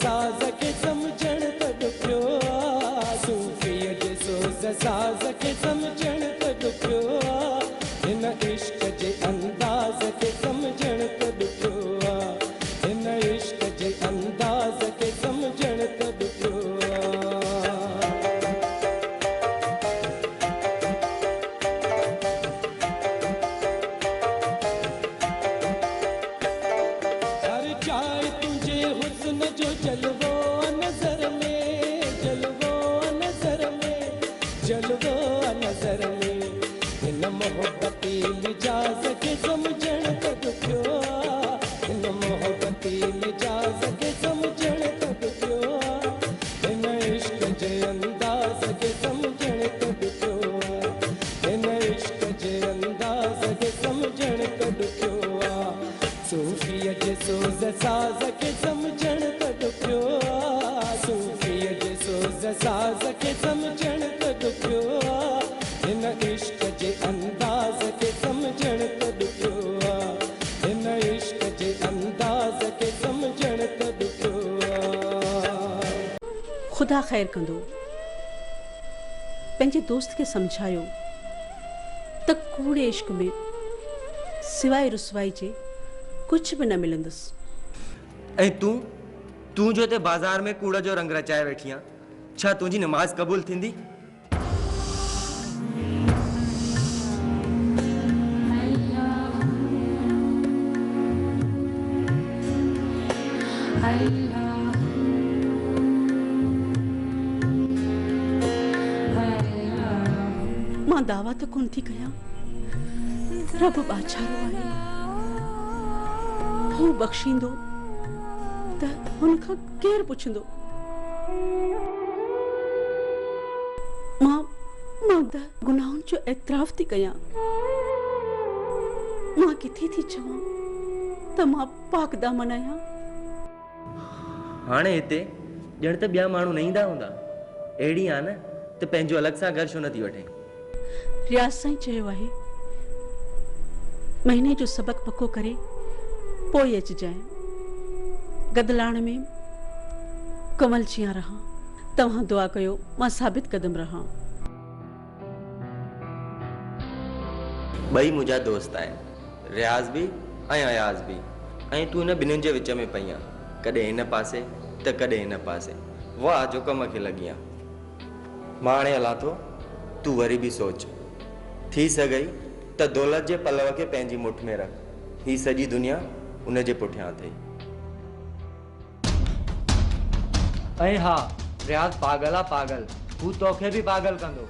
साज़ खे सम्झण त ॾुखियो आहे सूफ़ीअ जे सोज़ साज़ खे सम्झण त ॾुखियो आहे हिन इश्क जे अंदाज़ खे सम्झण त ॾुखियो आहे हिन इश्क जे अंदाज़ खे सम्झण त ॾुखियो जलवो नजर में हिन मोहब्बती मिजाज़ खे सम्झण त ॾुखियो आहे हिन मोहब्बती मिजाज़ खे सम्झण त ॾुखियो आहे हिन इश्क जे अंदाज़ खे सम्झण त ॾुखियो आहे हिन इश्क जे अंदाज़ खे सम्झण त ॾुखियो आहे सूफ़ीअ जे सोज़ साज़ खे सम्झण त ॾुखियो आहे सूफ़ीअ जे सोज़ साज़ खे सम्झण त ॾुखियो आहे हिन इश्क जे अंदाज़ खे सम्झण त ॾुखियो आहे हिन इश्क जे अंदाज़ खे सम्झण त ॾुखियो आहे खुदा ख़ैर कंदो पंहिंजे दोस्त खे सम्झायो त कूड़े इश्क में सिवाय रुसवाई जे कुछ भी न मिलंदुसि ऐं तूं जो ते बाज़ार में कूड़ जो रंग रचाए वेठी आ छा तुंहिंजी नमाज़ क़बूल थींदी मां दावा त कोन थी कयां रब बाछारो आहे हू बख़्शींदो त हुन खां केरु पुछंदो मां त गुनाहनि जो एतिराफ़ थी कयां मां किथे थी चवां त मां पाक दामन आहियां हाणे हिते ॼण त ॿिया माण्हू न ईंदा हूंदा अहिड़ी आहे न त पंहिंजो अलॻि सां घर छो नथी वठे रियाज़ साईं चयो आहे महीने जो सबक़ पको करे पोइ अचिजांइ गदलाण में कमल जियां रहां तव्हां दुआ कयो मां साबित कदम रहां ॿई मुंहिंजा दोस्त आहिनि रियाज़ बि ऐं अयाज़ बि ऐं तूं हिन ॿिन्हिनि जे विच में पई आहे कॾहिं हिन पासे त कॾहिं हिन पासे वाह जो कम खे लॻी आहे मां हाणे हलां थो तूं वरी बि सोच थी सघई त दौलत जे पलव खे पंहिंजी मुठ में रख ही सॼी दुनिया उन जे पुठियां अथई ऐं हा रियाज़ पागल आहे पागल हू तोखे बि पागल कंदो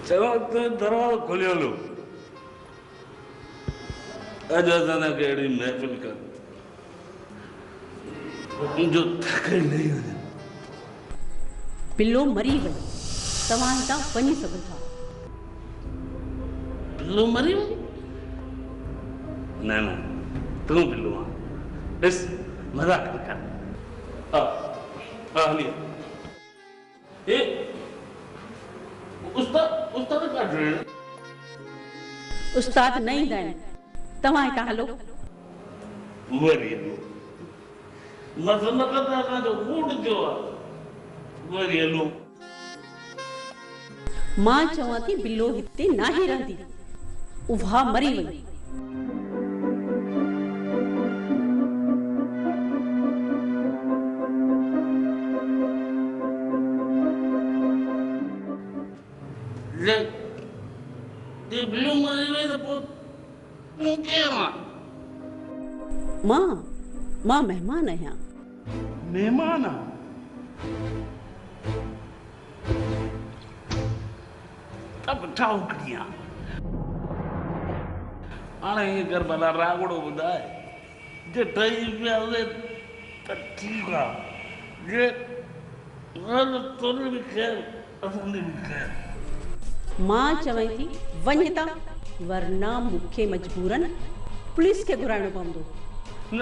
चलो दरवाज़ो खोलियो लो अज असां खे अहिड़ी महफ़िल कर जो थके नहीं वञे पिल्लो मरी वई तव्हां हितां वञी सघो था पिल्लो मरी वई न तूं पिल्लो आहे ॾिस मज़ाक न कर हा हली ए उस्ताद काट रहे हैं उस्ताद न ईंदा आहिनि तव्हां हितां हलो वरी मतलब असांजो मूड जो आहे वरी हलो मां चवां थी बिल्लो हिते नाहे रहंदी उहा मरी वई बिल्लो मरी वई त पोइ मां मेहमान आहियां मेहमान तब ठाउकड़िया हाणे ये कर भला रागड़ो ॿुधाए जे ठही पिया हले त ठीकु आहे जे तुंहिंजी बि ख़ैर असांजी बि ख़ैर मां चवां थी वञ हितां वरना मूंखे मजबूरन पुलिस खे घुराइणो पवंदो। न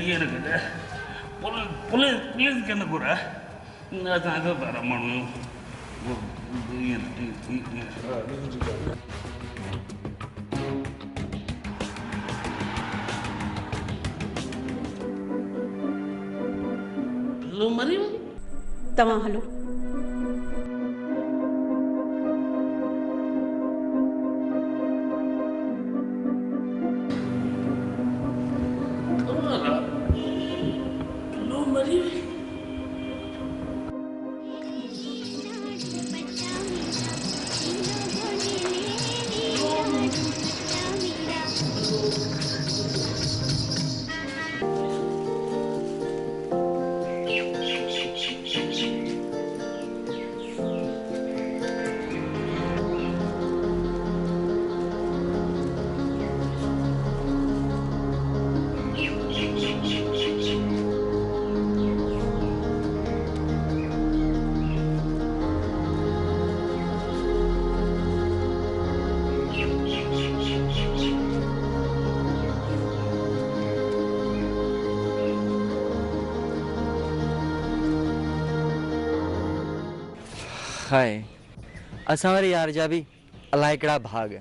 ये न कजे पुलिस खे न घुराए असांजो सारा माण्हू लो मरी तव्हां हलो। हाय असां वारे यार जा भी अलाए कहिड़ा भाग।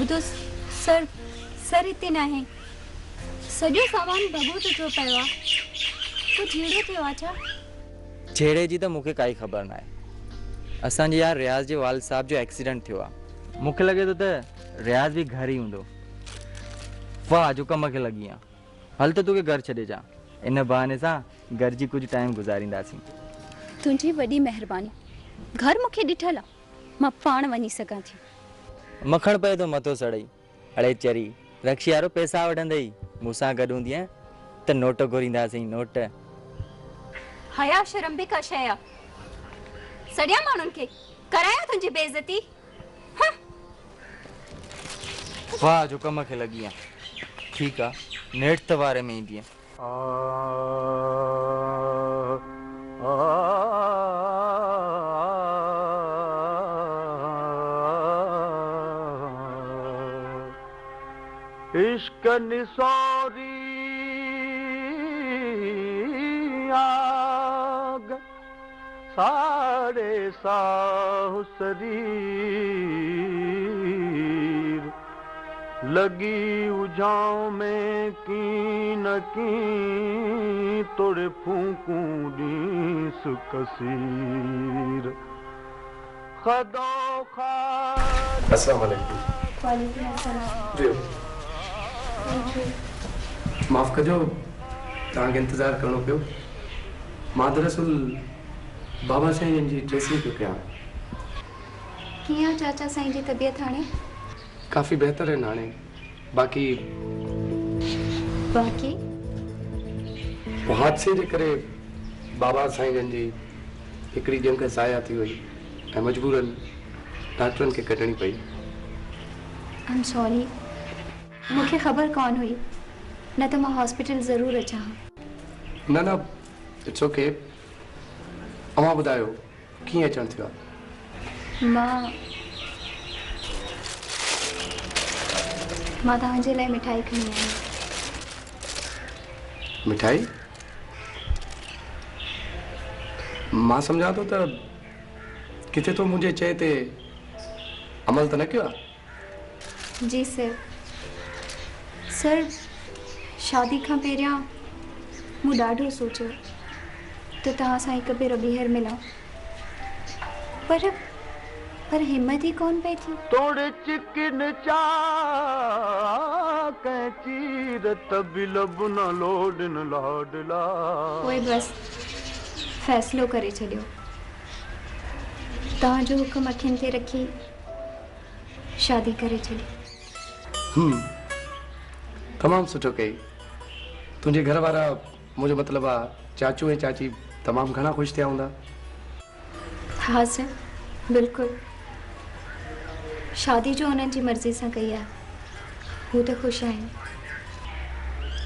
ॿुधो सर हिते न आहे। सॼो सामान भॻो थो पियो आहे। कुझु झेड़ो थियो आहे छा? झेड़े जी त मूंखे काई ख़बर न आहे। असांजे यार रियाज़ जे वालिद साहब जो एक्सीडेंट थियो आहे। मूंखे लॻे थो त रियाज़ भी घर ही हूंदो। वाह जो कम खे लॻी आहे। हल त तोखे घर छॾे जा। इन बहाने सां घर जी कुछ टाइम गुज़ारींदासीं। तुंहिंजी वॾी महिरबानी। घर मूंखे ॾिठल आहे, मां पाण वञी सघां थी। मखण पए तो मथो सड़ई अड़े चरी रक्षी वारो पैसा वठंदई मूंसां गॾु हूंदीअ त नोट घुरींदासीं नोट। हया शर्म बि का शइ आहे। सॼा माण्हुनि खे कराया तुंहिंजी बेइज़ती। वाह जो कम खे लॻी आहे। ठीकु आहे नेठ त वारे में ईंदीअ। इश्क निसौरी आग साड़े साहु शरीर लगी उजाओ में की न की तोड़े फूकूं दीस कसीर खदो खाद। अस्सलाम वालेकुम। वालेकुम अस्सलाम। माफ़ कजो तव्हांखे इंतज़ार करणो पियो। मां दरअसल बाबा साईं जी ड्रेसिंग पियो कयां। कीअं चाचा साईं जी तबीयत हाणे? काफ़ी बहितर आहिनि हाणे। बाक़ी हादसे जे करे बाबा साईं जन जी हिकिड़ी जंग ज़ाया थी वई ऐं मजबूरन डॉक्टरनि खे कढणी पई। आई एम सॉरी, मूंखे ख़बर कोन हुई, न त मां हॉस्पिटल ज़रूरु अचां। न इट्स ओके। अव्हां ॿुधायो कीअं अचणु थियो आहे? मां तव्हांजे लाइ मिठाई खणी आई। मिठाई? मां सम्झां थो त किथे तो मुंहिंजे चए ते अमल त न कयो आहे? जी सर शादी खां पहिरियां मूं ॾाढो सोचियो त तव्हां सां हिकु भेरो ॿीहर मिलां, पर हिम्मत ही कोन पई थी। तोड़े चिकिन चा कैची रत बिलब न लोडन लाडला। ओए बस फ़ैसिलो करे छॾियो। तव्हांजो हुकुम अखियुनि ते रखी शादी करे छॾी। तमामु सुठो कई। तुंहिंजे घर वारा मुंहिंजो मतिलबु आहे चाचू ऐं चाची तमामु घणा ख़ुशि थिया हूंदा? हाँ सर बिल्कुलु। शादी जो उन्हनि जी मर्ज़ी सां कई आहे। हू त ख़ुशि आहिनि।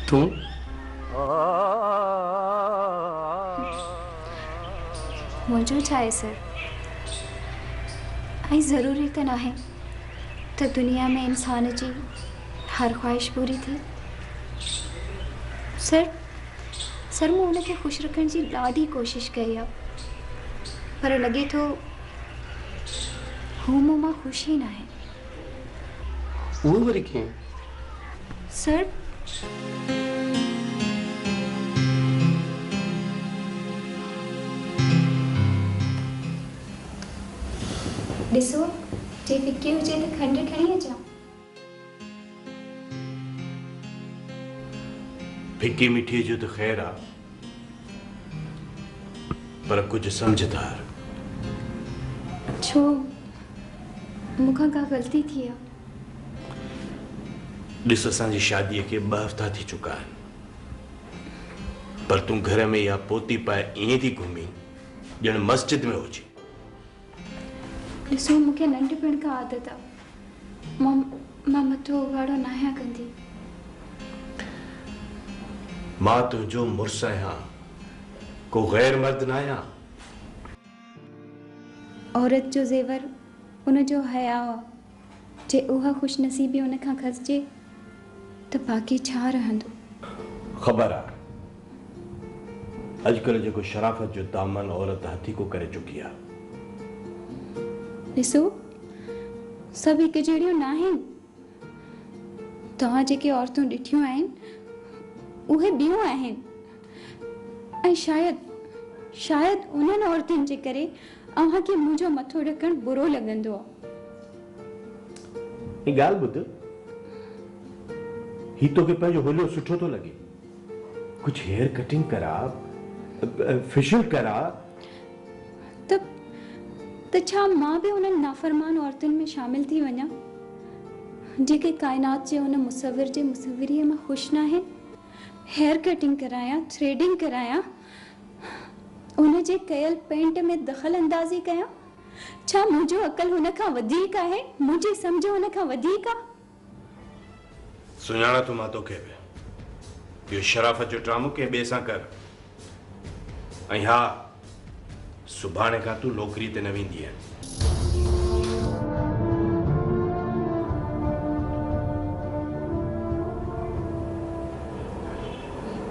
तूं? मुझो छाए सर आई ज़रूरी तो ना है तो दुनिया में इंसान जी हर ख्वाहिश पूरी थी सर सर मैं उनके खुश रखण जी ॾाढी कोशिश कई है पर लगे तो हूँ मूं मां खुश ही ना है वो वरी कीअं सर ॾिसो जे फिकी हुजे त खंडु खणी अचां फिकी मिठी जो तो खैर आ पर कुछ समझदार छो मूंखां का ग़लती थी आहे ॾिस असांजी शादीअ खे 2 हफ़्ता थी चुका आहिनि पर तूं घर में या पोती पाए ईअं थी घुमी ॼण मस्जिद में हुजे ॾिसो मूंखे नंढपण खां आदत आहे मां मथो उघाड़ो न आहियां कंदी मां तुंहिंजो मुड़ुसु आहियां को गैर मर्द न आहियां औरत जो ज़ेवर उनजो हया आहे जे उहा ख़ुशनसीबी उन खां खसिजे त बाक़ी छा रहंदो ख़बर आहे अॼुकल्ह जेको शराफ़त जो दामन औरत हथी को करे चुकी आहे ॾिसो सभु हिकु जहिड़ियूं न आहिनि तव्हां जेके औरतूं ॾिठियूं आहिनि उहे ॿियूं आहिनि ऐं शायदि उन्हनि औरतुनि जे करे अव्हांखे मुंहिंजो मथो ढकणु बुरो लॻंदो आहे ही ॻाल्हि ॿुध ही तोखे पंहिंजो होलियो सुठो थो लॻे कुझु हेयर कटिंग करा फेशियल करा त छा मां बि उन्हनि नाफ़रमान औरतुनि में शामिल थी वञा जेके काइनात जे उन मुसविर जे मुसविरीअ मां ख़ुशि न आहिनि हेयर कटिंग करायां थ्रेडिंग करायां उन जे कयल पेंट में दख़ल अंदाज़ी कयां छा मुंहिंजो अक़ल हुन खां वधीक आहे मुंहिंजी सम्झ हुन खां वधीक आहे सुञाणा तूं मां तोखे बि इहो शराफ़त जो ड्रामो कंहिं ॿिए सां कर ऐं हा सुभाणे खां तूं नौकरी ते न वेंदी आहे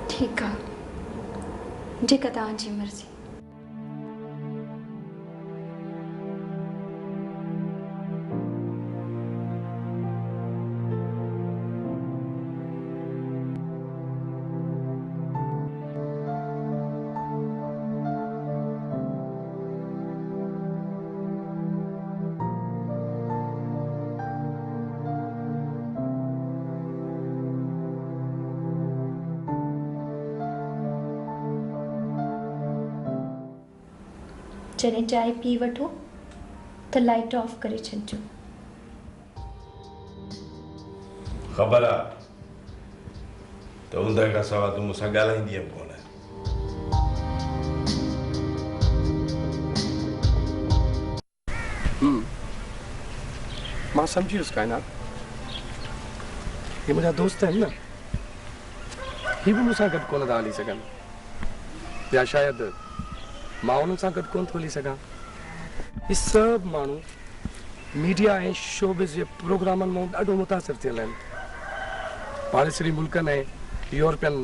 ठीक आहे जेका तव्हांजी मर्ज़ी जॾहिं चांहि पी वठो त लाइट ऑफ करे छॾिजो ख़बर आहे त उंदहि खां सवाइ तूं मूंसां ॻाल्हाईंदी आहे कोन मां सम्झी वियुसि काइनात हे मुंहिंजा दोस्त आहिनि न ही बि मूंसां गॾु कोन था हली सघनि या शायदि मां उन्हनि सां गॾु कोन थो हली सघां ही सभु माण्हू मीडिया ऐं शोबिज़ जे प्रोग्रामनि मां ॾाढो मुतासिर थियल आहिनि पाड़ेसरी मुल्कनि ऐं यूरोपियन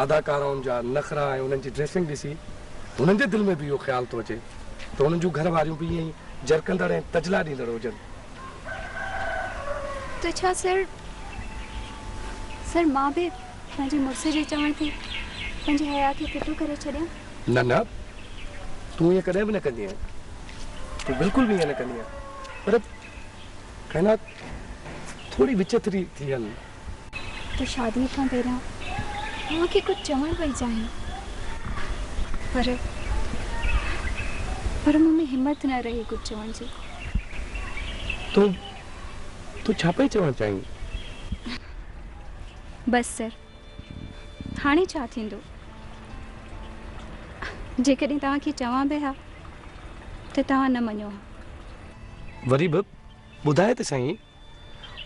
अदाकाराउनि जा नख़रा ऐं उन्हनि जी ड्रेसिंग ॾिसी उन्हनि जे दिलि में बि इहो ख़्यालु थो अचे त उन्हनि जूं घर वारियूं बि ईअं ई जरकंदड़ ऐं तजला ॾींदड़ हुजनि तो छा सर मां बि पंहिंजे मुड़ुस जे चवण ते पंहिंजी हया खे फिटो करे छॾियां न तूं ईअं कॾहिं बि न कंदी आहीं तूं बिल्कुलु बि ईअं न कंदी आहीं पर काइनात थोरी विचथरी थी हल तो शादी खां पहिरियां मूंखे कुझु चवणु पई चाहियां पर मूं में हिमत न रही कुझु चवण जी तूं छा पई चवणु चाहीं बस सर हाणे छा थींदो जेकॾहिं तव्हांखे चवां बि हा त तव्हां न मञो वरी बि ॿुधाए त साईं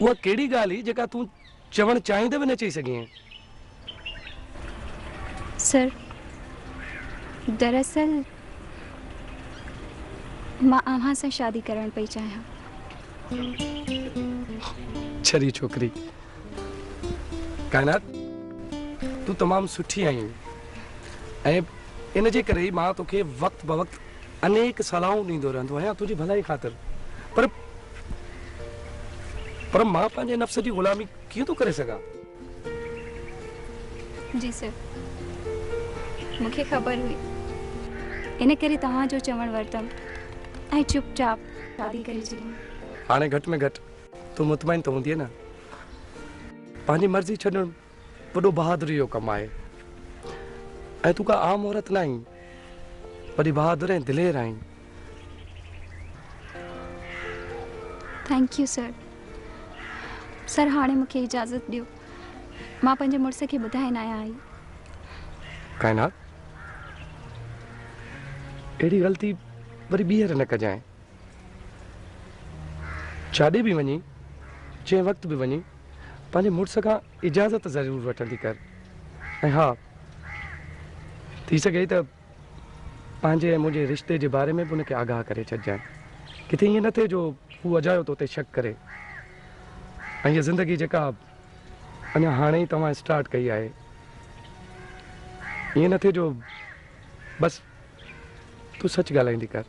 उहा कहिड़ी ॻाल्हि हुई जेका तूं चवणु चाहींदे बि न चई सघीं सर दरअसल मां अव्हां सां शादी करण पई चाहियां। छरी छोकरी कायनात तू तमाम सुठी आई ऐं इन जे करे मां तोखे वक्त ब वक्त अनेक सलाहूं ॾींदो रहंदो आहियां तुझी भलाई ख़ातिर। पर मां पंहिंजे नफ़्स जी ग़ुलामी कीअं थो करे सघां? जी सर, मूंखे ख़बर हुई, इन करे तव्हांजो चवण वरितमि ऐं चुपचाप शादी करे छॾी। हाणे घटि में घटि तूं मुतमइन त हूंदी न? पंहिंजी मर्ज़ी छॾणु वॾो बहादुरी जो कमु आहे ऐं तूं का आम औरत न आहीं, वॾी बहादुर ऐं दिलेर आहीं। Thank U sir. सर हाणे मूंखे इजाज़त ॾियो, मां पंहिंजे मुड़ुस खे ॿुधाए न आई। कायनात अहिड़ी ग़लती वरी ॿीहर न कजांइ। जाॾे बि वञी जंहिं वक़्तु बि वञी पंहिंजे मुड़ुस खां इजाज़त ज़रूरु वठंदी कर। ऐं हा थी सघे त पंहिंजे ऐं मुंहिंजे रिश्ते जे बारे में बि उनखे आगाह करे छॾिजांइ, किथे ईअं न थिए जो हू अजायो तो ते शक करे। ऐं हीअ ज़िंदगी जेका अञा हाणे ई तव्हां स्टार्ट कई आहे, ईअं न थिए जो बसि तूं सच ॻाल्हाईंदी कर।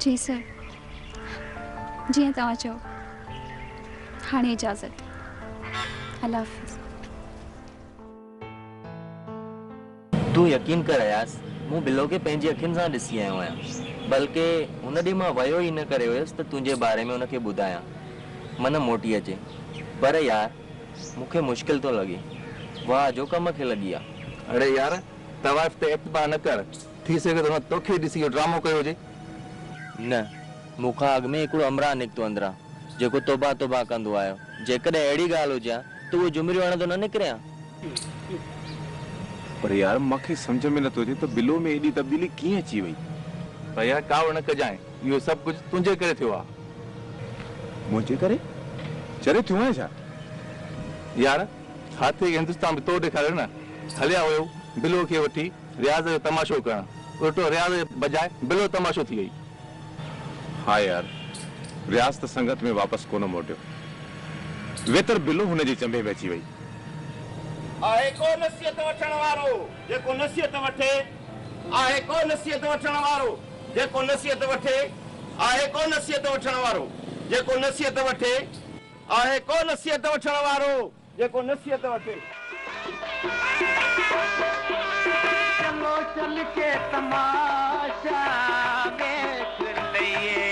जी सर, जीअं तव्हां चओ। हाणे इजाज़त। अल्लाह हाफ़िज़। तूं यकीन कर अयास, मूं बिलो खे पंहिंजी अखियुनि सां ॾिसी आयो आहियां, बल्कि हुन ॾींहुं मां वियो ई न करे हुयुसि त तुंहिंजे बारे में हुनखे ॿुधायां, मन मोटी अचे। पर यार मूंखे मुश्किल थो लॻे, वाह जो कम खे लॻी आहे। अरे यार तवाइफ ते एतबार न कर, थी सघे तो तोखे ॾिसी इहो ड्रामो कयो हुजे। न, मूंखां अॻु में हिकिड़ो अमरा निकितो अंदरां जेको तोबा तोबा कंदो आयो। जेकॾहिं अहिड़ी ॻाल्हि हुजे त उहो जुमरी हणंदो न निकिरियां। पर यार मूंखे सम्झ में नथो अचे त बिलो में एॾी तब्दीली कीअं अची वई। पर यार कावड़ न कजांइ, इहो सभु कुझु तुंहिंजे करे थियो आहे। मुंहिंजे करे? चरे थियो आहे छा? यार हाथी खे हिंदुस्तान में तोड़ ॾेखारियो न, हलिया हुयो बिलो खे वठी रियाज़ जो तमाशो करण, उल्टो रियाज़ जे बजाए बिलो तमाशो थी वई। हा यार रियाज़ त संगत में वापसि कोन मोटियो, वेतर बिलो हुनजे चंबे में अची वई। आहे को नसीहत वठण वारो जेको नसीहत वठे, आहे को नसीहत वठण वारो जेको नसीहत वठे, आहे को नसीहत वठण वारो जेको नसीहत वठे, आहे को नसीहत वठण वारो जेको नसीहत वठे। चलो चल के तमाशा देख लइए,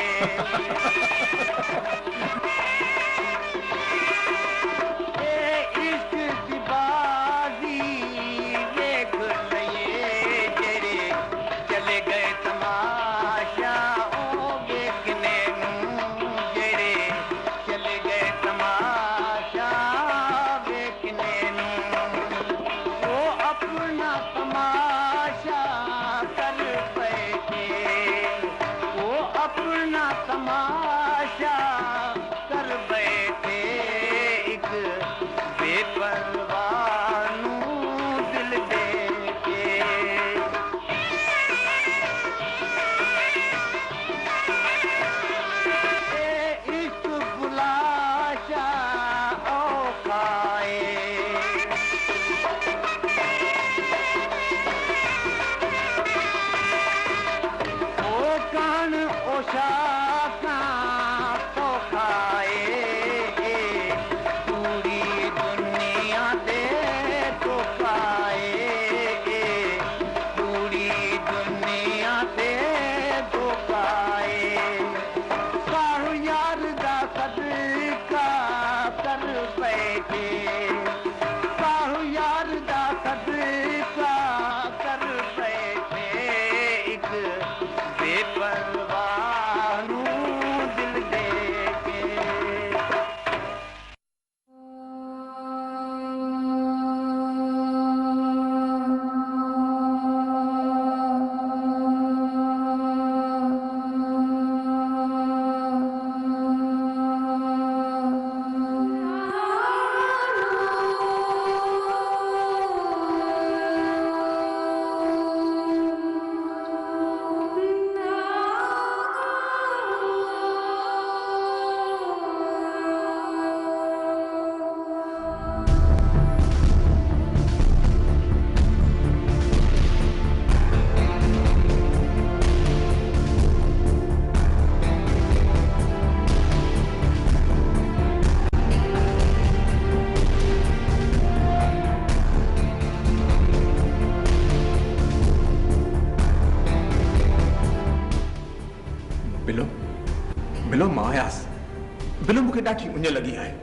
बिलो मूंखे ॾाढी उञ लॻी आहे,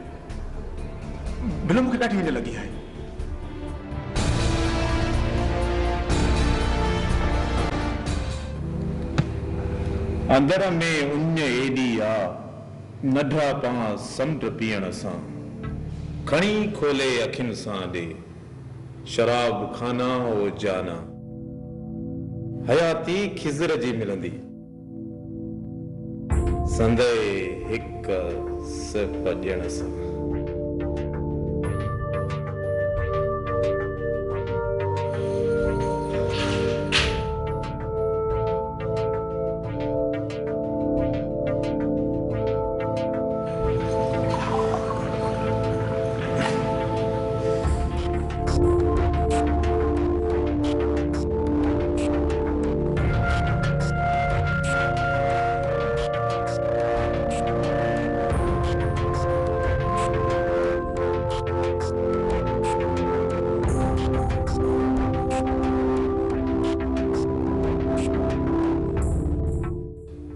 बिलो मूंखे ॾाढी उञ लॻी आहे। अंदर में उञ एॾी आ, नढा पां समुंड पीअण सां, खणी खोले अखियुनि सां ॾे शराब खाना ओ जाना, हयाती खिज़र जी मिलंदी संदे हिक सिप ॾियण सां।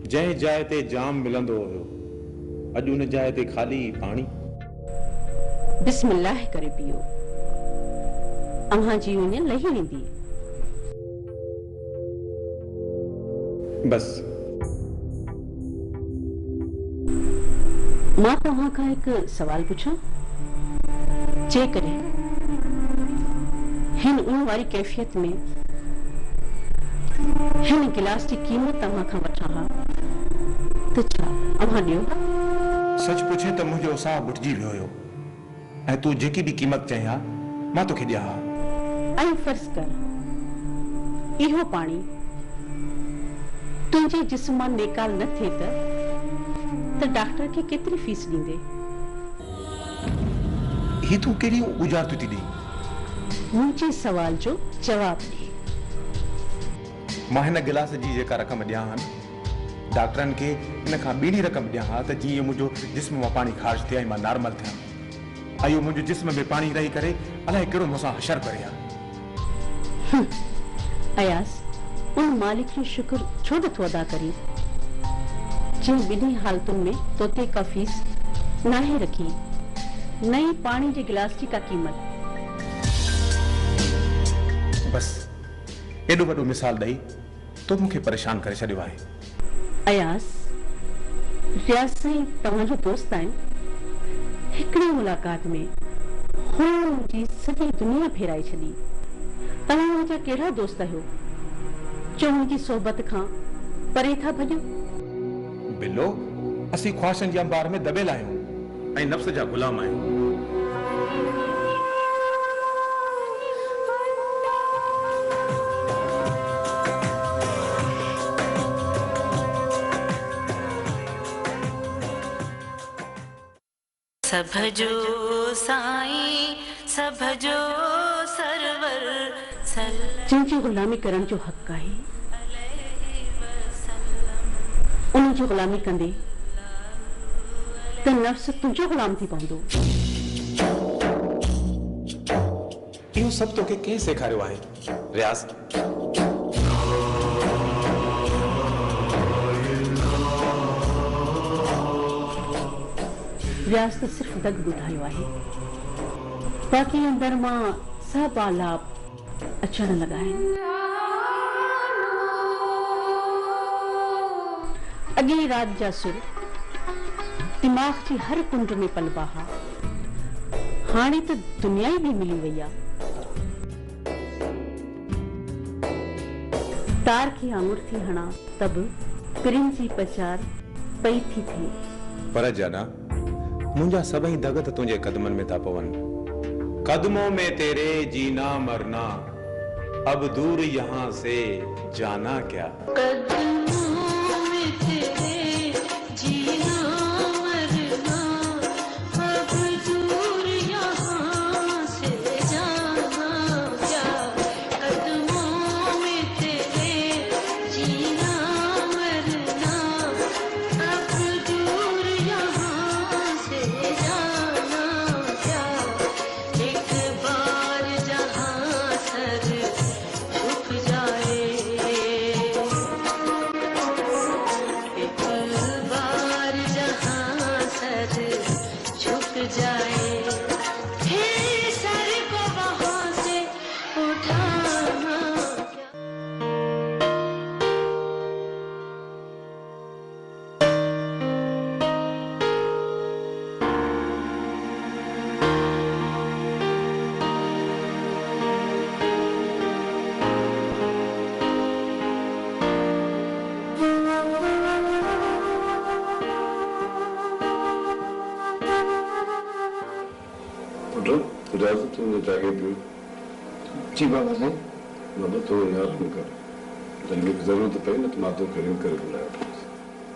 जंहिं जाइ ते जाम मिलंदो हुयो, अॼु उन जाइ ते खाली पाणी। बिस्मिल्लाह करे पियो, अव्हां जी उञ लही वेंदी। बस मां तव्हां खां हिकु सवाल पुछां, जेकॾहिं हिन उन वारी कैफ़ियत में हिन गिलास जी क़ीमत तव्हां खां वठां हा त छा अव्हां ॾियो? सच पुछे त मुंहिंजो साह बुटिजी वियो हुयो, ऐं तूं जेकी बि क़ीमत चई हा मां तोखे ॾियां हा। ऐं फर्ज़ कर इहो पाणी तुंहिंजे जिस्म मां नेकाल न थिए त डॉक्टर खे केतिरी फीस ॾींदे? ही तूं कहिड़ी गुजारतूं थी ॾे? मुंहिंजे सवाल जो जवाब ॾे। मां हिन गिलास जी जेका रक़म ॾियां हा न, डॉक्टरनि खे हिन खां ॿीड़ी रक़म ॾियां हा त जीअं मुंहिंजो जिस्म मां पाणी ख़ारिज थिए ऐं मां नॉर्मल थियां। ऐं इहो मुंहिंजे जिस्म में पाणी रही करे अलाए कहिड़ो मूंसां हशर करे हा। अयास, उन मालिक जो शुक्र छो नथो अदा करी जिन ॿिन्ही हालतुनि में तोते का फीस नाहे रखी, नई पाणी जे गिलास जी का क़ीमत। बस एॾो वॾो मिसाल ॾेई तो मूंखे परेशान करे छॾियो आहे। अयास, रियाज़ साईं तव्हांजो दोस्त आहिनि। हिकिड़ी मुलाक़ात में हुन मुंहिंजी सॼी दुनिया फेराए छॾी। तव्हां मुंहिंजा कहिड़ा दोस्त आहियो जो मुंहिंजी सोबत खां परे था भॼो? बिलो, असीं ख्वाहिशनि जे अंबार में दॿियल आहियूं ऐं नफ़्स जा ग़ुलाम आहियूं। सभ जो साईं, सभ जो सरवर, जिनकी गुलामी करण जो हक़ आहे, उन जो गुलामी कंदे त नफ़्स तुंहिंजो गुलाम थी पवंदो। इहो सभु तोखे कंहिं सेखारियो आहे रियाज़? रियाज़ त सिर्फ़ दग ॿुधायो आहे, बाक़ी अंदर मां सभु आलाप अचण लॻा आहिनि। अॻे रात जा सुर दिमाग़ जी हर कुंड में पलबा हा, हाणे त दुनिया ई बि मिली वई आहे। तार खे आङुर थी हणा तब पिरिन जी पचार पई थी थिए। पर जाना, मुंहिंजा सभई दग त तुंहिंजे कदमनि में था पवनि। कदमों में तेरे जीना मरना, अब दूर यहाँ से जाना क्या। कदमों में तेरे जीना मरना, अब दूर यहाँ से जाना क्या। कदमों में तेरे जीना मरना, अब दूर यहाँ से जाना क्या। एक बार जहाँ सर झुक जाए, जाए, फिर सर को वहां से उठाना। इजाजत तुमने जागे पियो। जी बाबा जी। बाबा तो यार न कर, जल्दी जरूरत पई न तो मां तो करीम करे बुलाया।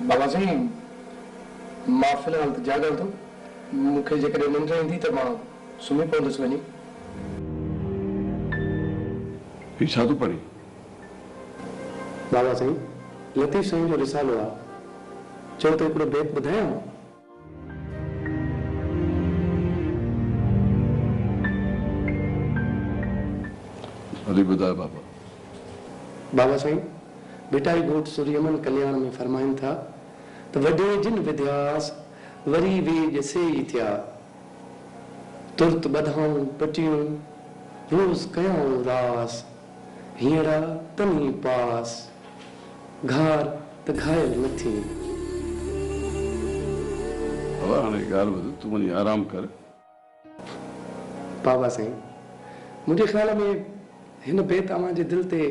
बाबा जी मां फिलहाल तो जागा तो मूंखे जेकॾहिं निंड ईंदी त मां सुम्ही पवंदुसि वञी। ही छा तो पढ़ी? बाबा साईं लतीफ़ साईं जो रिसालो आहे, चओ त हिकिड़ो बेत ॿुधायां। अली बुधाए बाबा। बाबा साईं बिटाई घोट सूर्यमन कल्याण में फरमाइनि था त वॾे जिन विद्यास वरी वेज से ई थिया, तुर्त ॿधाऊं पटियूं रोज़ कयाऊं रास, हींअर तनी पास घार त घायल न थी। बाबा हाणे ॻाल्हि ॿुध, तूं वञी आराम कर। बाबा साईं मुंहिंजे ख़्याल में हिन बेत तव्हांजे दिलि ते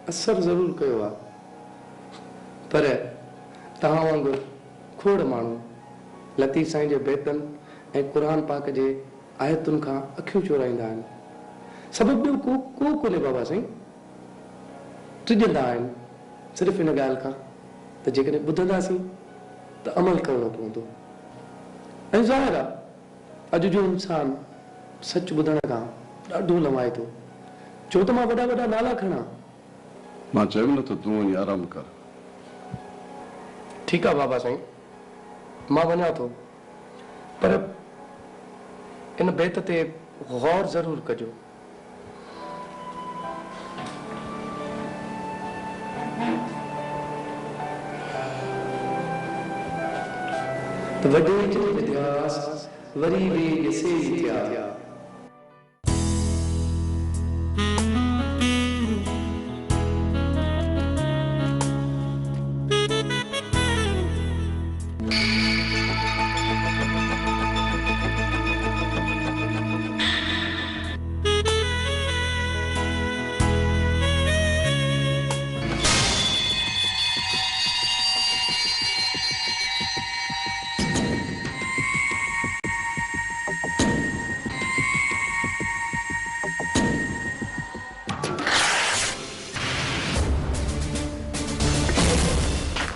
असर ज़रूरु कयो आहे, पर तव्हां वांगुरु खोड़ माण्हू लतीफ़ साईं जे बेतनि ऐं क़ुर पाक जे आयतुनि खां अखियूं चोराईंदा आहिनि। सबबु ॿियो को कोन्हे बाबा साईं, टिजंदा आहिनि सिर्फ़ु इन ॻाल्हि खां त जेकॾहिं ॿुधंदासीं त अमल करणो पवंदो। ऐं ज़ाहिर आहे अॼु जो इंसानु सच ॿुधण खां ॾाढो लवाए थो, छो त मां वॾा वॾा नाला खणा। मां चयो न त तूं वञी आराम कर। ठीकु आहे बाबा साईं मां वञा थो, पर इन बेत ते गौर ज़रूरु कजो। त वॾे जिन विद्यास वरी वेज से ई थिया।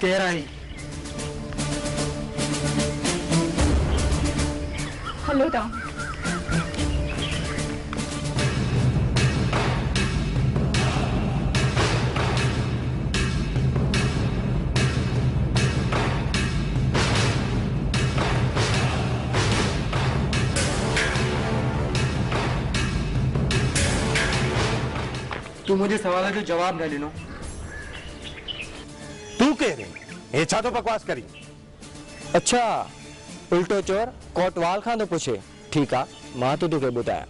केर आई? हलो था तू मुझे सवाल जो जवाब न ॾिनो। तू कह रही ये छा तो बकवास करी? अच्छा उल्टो चोर कोटवाल खां तो पुछे। ठीक आ मां तो तोखे ॿुधायां।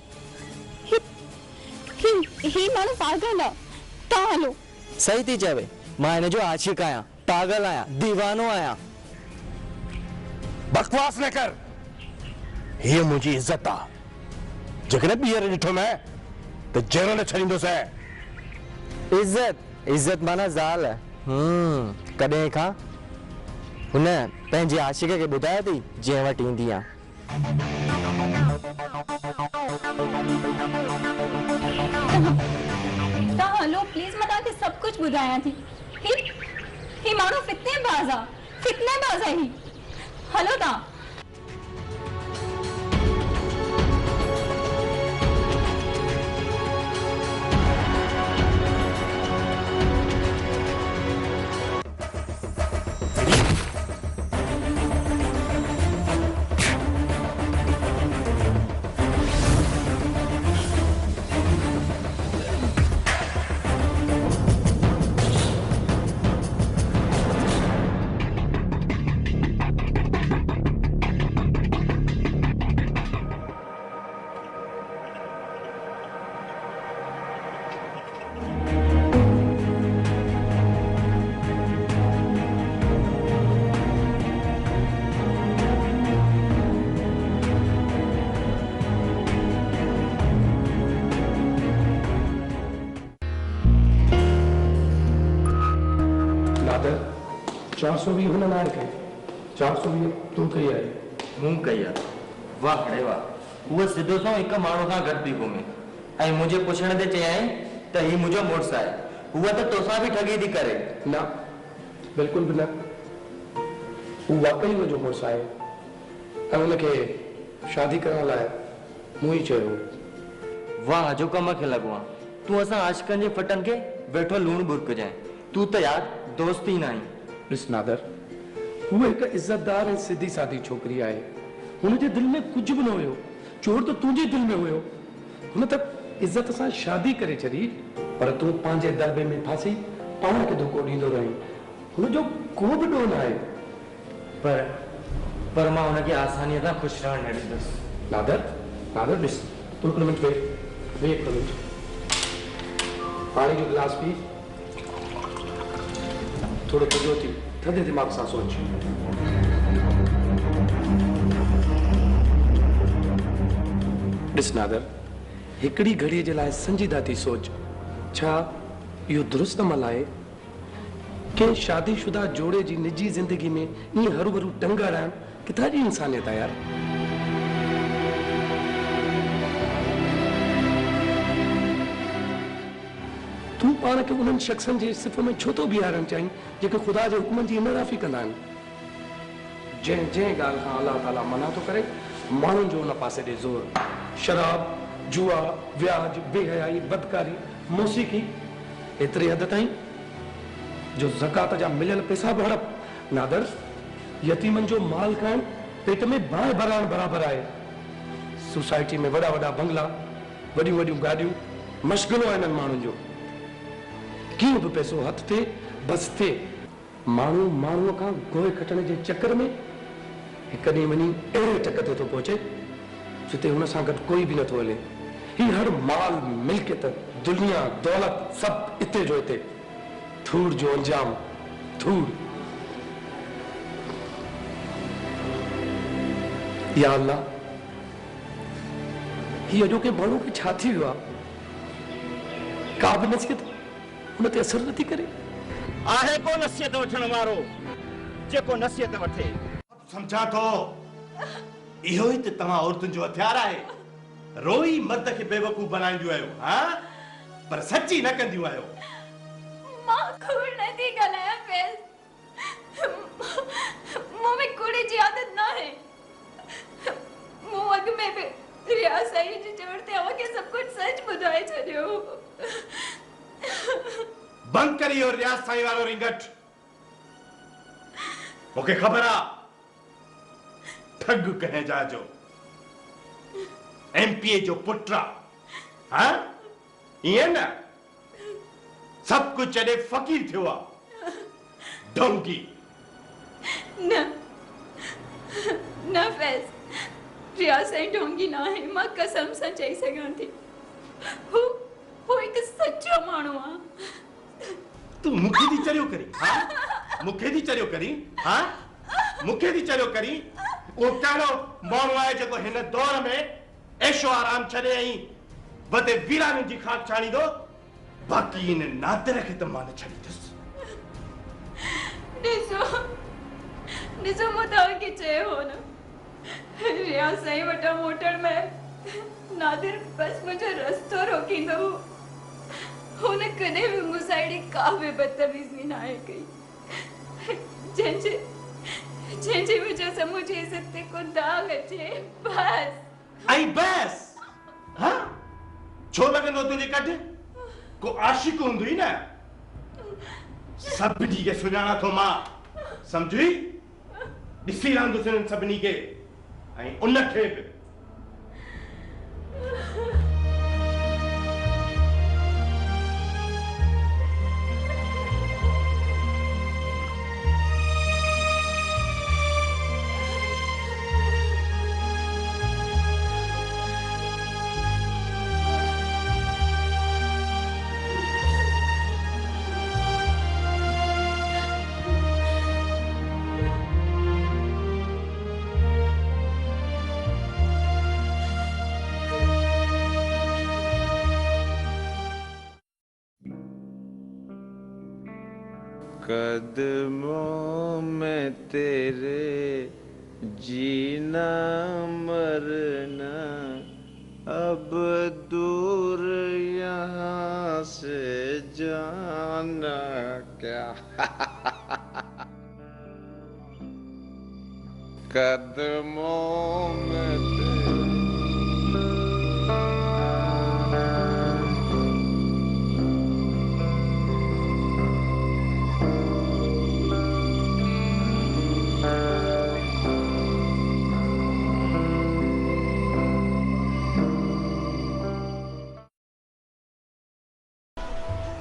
ही माण्हू पागल आहे, तव्हां हलो। सही थी चवे, मां हिन जो आशिक आहियां, पागल आहियां, दीवानो आहियां। बकवास न कर, ये मुझी इज्जत आ। जेकॾहिं ॿीहर ॾिठो मैं तो जेल न छॾींदुसि। इज्जत इज्जत माना ज़ाल। कॾहिं खां हुन पंहिंजे आशिक खे ॿुधायो थी जंहिं वटि ईंदी आहे। तव्हां हलो प्लीज, मां तव्हांखे सभु कुझु ॿुधायां थी। ही माण्हू फितनेबाज़ आहे ही। हलो तव्हां। 420 हुन ना कई 420 तू कई आहे मूं कई आहे वाह खड़े वाह उहो सिधो सो हिकु माण्हू खां गॾु थी घुमे ऐं मुंहिंजे पुछण ते चयाईं त ही मुंहिंजो मुड़ुसु आहे उहा त तोसां बि ठगी थी करे ना बिल्कुल भी न वो वाकई मुंहिंजो मुड़ुसु आहे ऐं उनखे शादी करण लाइ मूं ई चयो वाह जो कम खे लॻो आहे तूं असां आशिकनि जे फटनि खे वेठो लूणु बुरकजांइ तूं त यार दोस्त ई न आहीं ॾिस नादर हूअ हिकु इज़तदार ऐं सिधी सादी छोकिरी आहे हुनजे दिलि में कुझु बि न हुयो चोर त तुंहिंजे दिलि में हुयो हुन त इज़त सां शादी करे छॾी पर तूं पंहिंजे दरबे में फासी पाण खे धोखो ॾींदो रहीं हुनजो को बि ॾोह न आहे पर मां हुनखे आसानीअ सां ख़ुशि रहण न ॾींदुसि नादर ॾिस तूं हिकिड़ो मिंट वेह हिकिड़ो मिंट पाणी जो गिलास पी थोड़ो तुझो थी थधे दिमाग़ सां सोच ॾिस नादर हिकिड़ी घड़ीअ जे लाइ संजीदा थी सोच छा इहो दुरुस्त अमल आहे कंहिं शादीशुदा जोड़े जी निजी ज़िंदगी में ईअं हरू भरू टंग हणाइण किथां जी इंसानियत आहे यार तूं पाण खे उन्हनि शख़्सनि जे सिफ़ में छो थो बीहारणु चाहीं जेके ख़ुदा जे हुकुमनि जी इनराफ़ी कंदा आहिनि जंहिं जंहिं ॻाल्हि खां अलाह ताला मना थो करे माण्हुनि जो उन पासे ॾे ज़ोर शराब जुआ व्याज बेहयाई बदकारी मौसीक़ी एतिरे हद ताईं जो ज़कात जा मिलियल पैसा बि हड़प नादर यतीमनि जो माल खाइण पेट में बाहि भराइण बराबरि आहे सोसाइटी में वॾा वॾा बंगला वॾियूं वॾियूं गाॾियूं मशगलो आहे इन्हनि माण्हुनि जो कीअं बि पैसो हथ थिए बसि थिए माण्हू माण्हूअ खां गोए खटण जे चकर में हिकु ॾींहुं वञी अहिड़े टक ते थो पहुचे जिते हुन सां गॾु कोई बि नथो हले ही हर माल मिल्कियत दुनिया दौलत सभु इते जो हिते थूर जो अंजाम थूर या अल्लाह ही अॼोके माण्हू खे छा थी वियो आहे का बि नसीहत उन ते असर नथी करे आहे को नसीहत वठण वारो जेको नसीहत वठे समझा तो इहो ई त तव्हां औरतुनि जो हथियार आहे रोई मर्द खे बेवकूफ़ बनाईंदियूं आहियो हा पर सची न कंदियूं आहियो मां कूड़ नथी ॻाल्हायां फैज़ मूं में कूड़े जी आदत न आहे मूं अॻु में बि रियाज़ साईं जे चवण ते अव्हांखे सभु कुझु सच ॿुधाए छॾियो बंद करी और रियाज़ साईं वारो रिंगट मूंखे ख़बर आहे ठग कंहिं जा जो एमपीए जो पुट आहे हा ईअं न सभु कुझु जॾहिं फ़क़ीर थियो आहे ढोंगी न न फैज़ रियाज़ साईं ढोंगी न आहे मां कसम सां चई सघां थी हू हिकु सचो माण्हू आहे तू मूंखे थी चरियो करी हा मूंखे थी चरियो करी हा मूंखे थी चरियो करी उहो कहिड़ो माण्हू आहे जेको हिन दौर में ऐशो आराम छॾे ऐं वधे वीराननि जी खाक छाणींदो बाक़ी इन नादर खे त मां न छॾींदुसि ॾिसो मूं तव्हांखे चयो हो न रियाज़ साईं वटां मोटण में नादिर बस मुझे रस्तो रोकींदो हुन कॾहिं बि मूंसां अहिड़ी का बि बदतमीज़ी न आहे कई जंहिंजी वजह सां मुंहिंजी इज़त ते को दाग अचे बस हाँ छो लॻंदो तुंहिंजे कढ को आशिक हूंदुई न सभिनी खे सुञाणा थो मां सम्झी ॾिसी रहंदुसि हिननि सभिनी खे ऐं उनखे बि कदमों में तेरे जीना मरना अब दूर यहाँ से जाना क्या कदमों में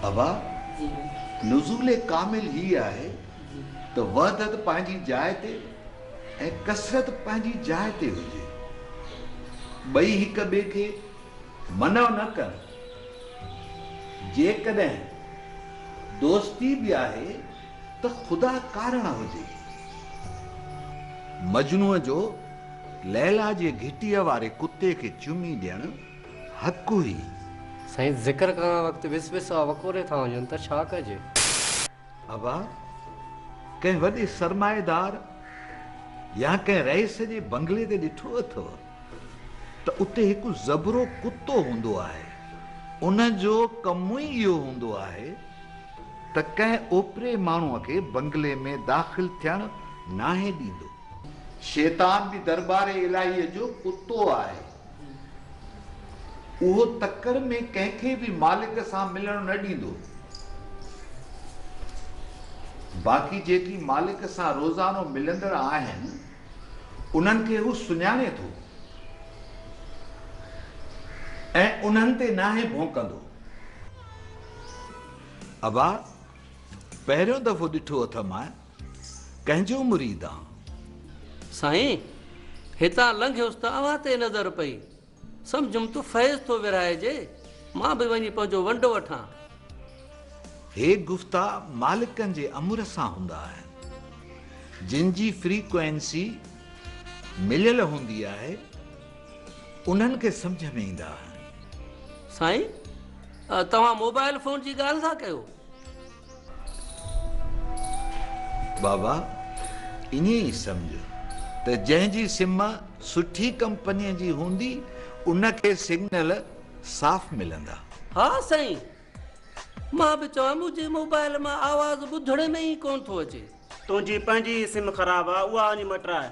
अबा नुज़ूल कामिल ही आहे त वहदत पंहिंजी जाइ ते ऐं कसरत पंहिंजी जाइ ते हुजे ॿई हिक ॿिए खे मना न कनि जेकॾहिं दोस्ती बि आहे त ख़ुदा कारण हुजे मजनूअ जो लैला जे घिटीअ वारे कुते खे चुमी ॾियणु हक़ हुई साईं ज़िक्र करण वक़्तु विस विस वकोरे था वञनि त छा कजे अबा कंहिं वॾे सरमाएदार या कंहिं रईस जे बंगले ते ॾिठो अथव त उते हिकु ज़बरो कुतो हूंदो आहे उन जो कमु ई इहो हूंदो आहे त कंहिं ओपरे माण्हूअ खे बंगले में दाख़िल थियणु नाहे ॾींदो शैतान बि दरबार इलाहीअ जो कुतो आहे उहो तकर में कंहिंखे बि मालिक सां मिलणु न ॾींदो बाक़ी जेकी मालिक सां रोज़ानो मिलंदड़ आहिनि उन्हनि खे हू सुञाणे थो ऐं उन्हनि ते नाहे भौंकंदो अबा पहिरियों दफ़ो ॾिठो अथमि मां कंहिंजो मुरीद आहे साईं हितां लंघियोसि त अवां ते नज़र पई सम्झुमि तूं फैज़ थो विराइजे मां बि वञी पंहिंजो वंडो वठां हे गुफ़्ता मालिकनि जे अमुर सां हूंदा आहिनि जिन जी फ्रीक्वेंसी मिलियल हूंदी आहे उन्हनि खे सम्झ में ईंदा आहिनि साईं तव्हां मोबाइल फोन जी ॻाल्हि था कयो बाबा ईअं ई सम्झ त जंहिंजी सिम सुठी कंपनीअ जी हूंदी उनखे सिग्नल साफ़ मिलंदा हा साईं मां बि चवां मुंहिंजे मोबाइल मां आवाज़ ॿुधण में ई कोन थो अचे तुंहिंजी पंहिंजी सिम ख़राबु आहे उहा वञी मटाए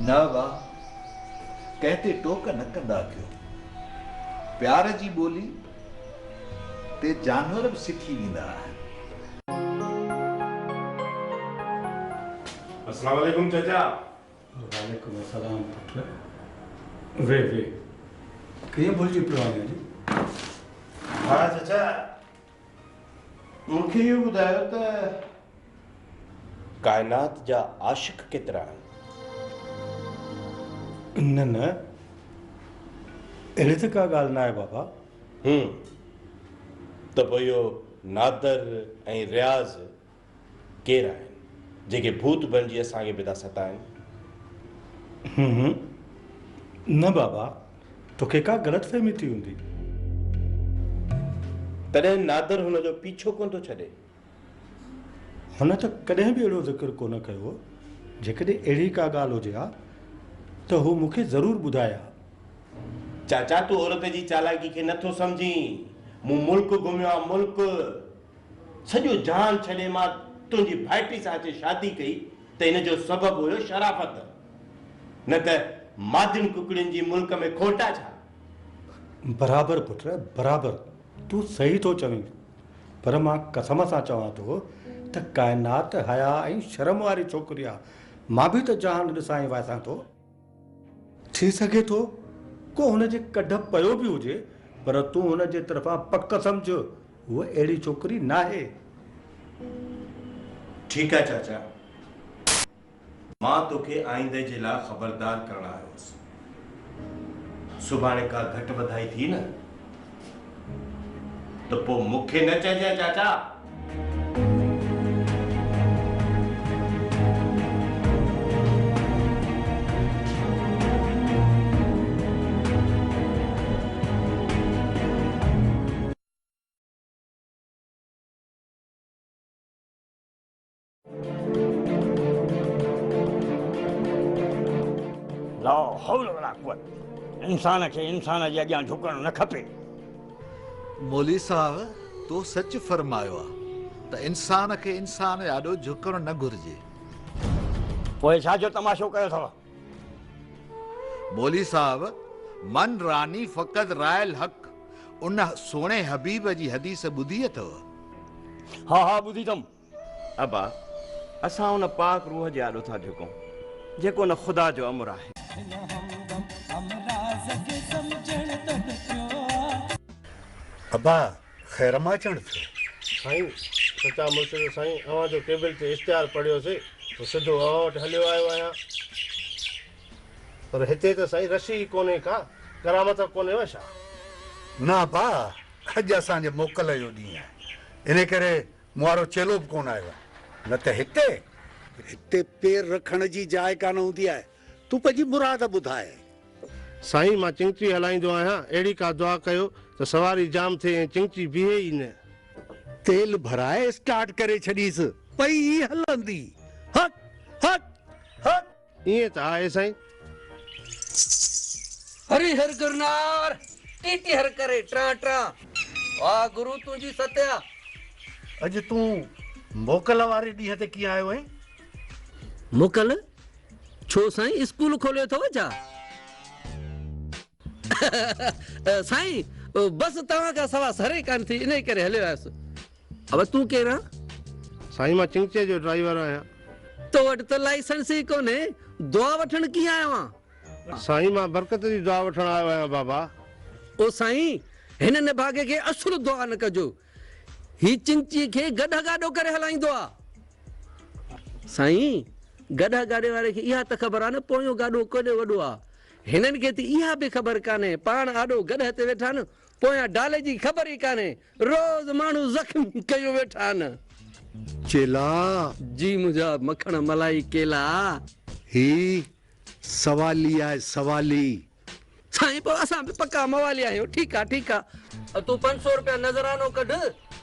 न वाह कंहिं ते टोक न कंदा कयो प्यार जी ॿोली ते जानवर बि सिखी वेंदा आहिनि अस्सलाम वालेकुम चाचा वालेकुम अस्सलाम पुट वे कीअं भुलिजी पियो आहियां जी हा चाचा मूंखे इहो ॿुधायो त काइनात जा आशिक़ केतिरा आहिनि न न अहिड़ी त का ॻाल्हि न आहे बाबा त पोइ इहो नादर ऐं रियाज़ केरु आहिनि जेके भूत बणिजी असांखे बि था सताइनि न बाबा तोखे का ग़लतफ़हमी थी हूंदी तॾहिं नादर हुन जो पीछो कोन थो छॾे हुन त कॾहिं बि अहिड़ो ज़िक्र कोन कयो जेकॾहिं अहिड़ी का ॻाल्हि हुजे हा त हू मूंखे ज़रूरु ॿुधाए चाचा तूं औरत जी चालाकी खे नथो सम्झी मूं मुल्क घुमियो आहे मुल्क सॼो जान छॾे मां तुंहिंजी भाइटी सां अचे शादी कई त हिन जो सबबु हुयो शराफ़त न त मादिन कुकड़ियुनि जी मुल्क में खोटा छा बराबरि पुट बराबरि तूं सही थो चवीं पर मां कसम सां चवां थो त काइनात हया ऐं शर्म वारी छोकिरी आहे मां बि त जहान ॾिसां ई वाइसां थो थी सघे थो को हुनजे कढ पियो बि हुजे पर तूं हुनजे तरफ़ां पक सम्झ उहा अहिड़ी छोकिरी नाहे ठीकु आहे चाचा मां तोखे आईंदे जे लाइ ख़बरदार करण आयो हुउसि सुभाणे का घटि वधाई थी न त पोइ मूंखे न चइजांइ चाचा ला हौल वला कुवत इंसान खे इंसान जे अॻियां झुकणु न खपे। मौली साहब तो सच फरमायो आहे त इंसान खे इंसान ॾाढो झुकणु न घुरिजे। पोइ छा जो तमाशो कयो अथव? मौली साहब मन रानी फ़क़त रायल हक़ उन सोणे हबीब जी हदीस ॿुधी अथव? हा हा ॿुधी अथमि। अबा असां उन पाक रूह जे आॾो था झुकूं जेको न ख़ुदा जो अमर आहे। अबा ख़ैर मां अचण थियो। साईं सचा मुर्शिद साईं अवां जो टेबल ते इश्तिहार पढ़ियोसीं तो सिधो अवां वटि हलियो आयो आहियां। पर हिते त साईं रशी ई कोन्हे का करामत कोन्हे व छा? न अबा अॼु असांजे मोकल जो ॾींहुं आहे, इन करे मूं वारो चेलो बि कोन आयो आहे। न त हिते पेर रखण जी जाइ कान हूंदी आहे। तूं पंहिंजी मुराद ॿुधाए। साईं मां चिंची हलाईंदो आहियां, अहिड़ी का दुआ कयो त सवारी जाम थिए ऐं चिंची बीहे ई न। तेल भराए स्टार्ट करे छॾीसि, पई हलंदी। हट हट हट। ईअं त आहे साईं। हरि हर गुरनार टीटी हर करे ट्रा ट्रा। वाह गुरु तुंहिंजी सत्या। अॼु तूं मोकल वारे ॾींहं ते कीअं आयो आहीं? मोकल छो साईं स्कूल खोलियो अथव छा? साईं बस तव्हां खां सवा सरे कान थी इन करे हलियो आयुसि। अब तूं केरु आहे? साईं मां चिंचे जो ड्राइवर आहियां। तो वटि त लाइसेंस ई कोन्हे, दुआ वठण कीअं आयो आहे? साईं मां बरकत जी दुआ वठण आयो आहियां बाबा। ओ साईं हिन निभागे खे असुर दुआ न कजो, ही चिंची खे गॾ गाॾो करे हलाईंदो आहे। साईं गॾ गाॾे वारे खे इहा त ख़बर आहे न पोयों गाॾो केॾो वॾो आहे। हिननि खे त इहा बि ख़बर कान्हे, पाण आॾो गॾ ते वेठा न, पोयां डाले जी ख़बर ई कान्हे, रोज़ माण्हू ज़ख़्म कयो वेठा आहिनि। चेला जी मुंहिंजा मखण मलाई केला। ही सवाली आहे सवाली। साईं पोइ असां बि पका मवाली आहियूं। ठीकु आहे ठीकु आहे, तूं 500 रुपया नज़रानो कढ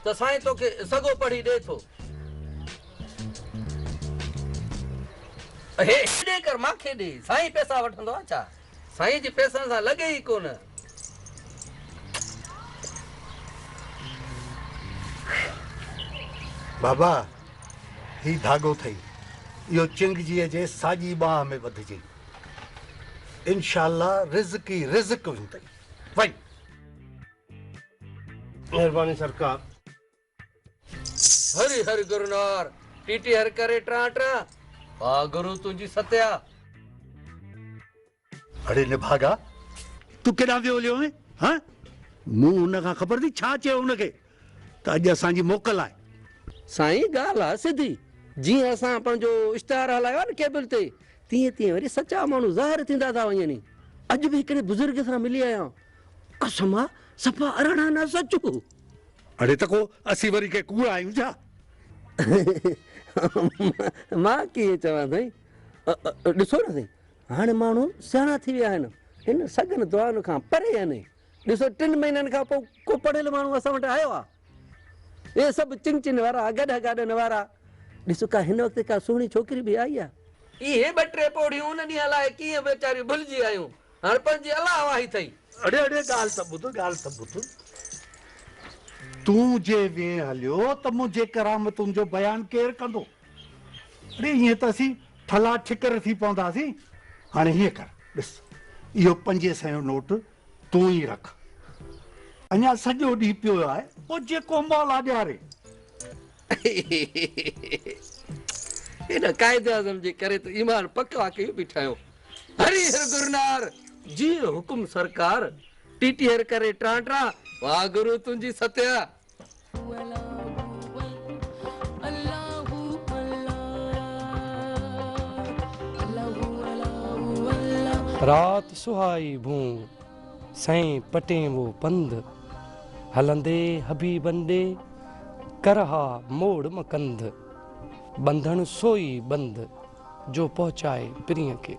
त साईं तोखे सॻो पढ़ी ॾे थो। हे ॾे कर मांखे ॾे, साईं पैसा वठंदो आहे छा? साईं जी पैसनि सां लॻे ई कोन। बाबा ही धागो अथई, इहो चिंगजीअ जे साॼी बाह में ॿधिजे। इंशाअल्लाह रिज़्क़ ई रिज़्क़ हूंदई। वई महिरबानी सरकार। हरि हरि गुरुनार टीटी हर करे ट्रा ट्रा। वाह गुरु तुंहिंजी सत्या। अड़े निभागा तूं केॾां वियो हलियो आहीं? हाँ मूं हुन खां ख़बर थी छा चयो हुनखे त अॼु असांजी मोकल आहे। साईं ॻाल्हि आहे सिधी, जीअं असां पंहिंजो इश्तिहार हलायो आहे न केबल ते, तीअं तीअं वरी सचा माण्हू ज़ाहिर थींदा था वञनि। अॼु बि हिकिड़े बुज़ुर्ग सां मिली आहियां, कसम आहे सफ़ा अरिड़हं न सचो। अड़े त को असीं वरी के कूड़ आहियूं छा? मां कीअं चवां साईं, ॾिसो न साईं हाणे माण्हू सियाणा थी विया आहिनि, हिन सघनि दुआनि खां परे आहिनि। ॾिसो 3 महीननि खां पोइ को पढ़ियल माण्हू असां वटि आयो आहे। इहे सभु चिंचिन वारा गॾ गाॾनि वारा। ॾिसो का हिन वक़्तु का सुहिणी छोकिरी बि आई आहे। इहे 2-3 पौड़ियूं उन ॾींहं लाइ कीअं वीचारियूं भुलिजी आयूं, हाणे पंहिंजी अलाह वाही अथई। अड़े अड़े ॻाल्हि त ॿुध, ॻाल्हि त ॿुध। तूं जे वे हलियो त मुंहिंजे करामतुनि जो बयानु केरु कंदो? अड़े ईअं त असीं ठला ठिकर थी पवंदासीं। हाणे हीअं कर, ॾिस इहो 500 जो नोट तूं ई रख। अञा सॼो ॾींहुं पियो आहे, पोइ जेको मौला ॾियारे। हिन क़ाइदे आज़म जे करे त ईमान पका कयूं बीठा आहियूं। हरि हर गुरुनार जीअं हुकुम सरकार। टीटी हर करे ट्रा ट्रा। वाह गुरु तुंहिंजी सत्या। रात सुहाई भूं साईं पटे वो पंध, हलंदे हबीबन ॾे करहा मोड़ मकंद, बंधन सोई बंद जो पहुचाए प्रिय के।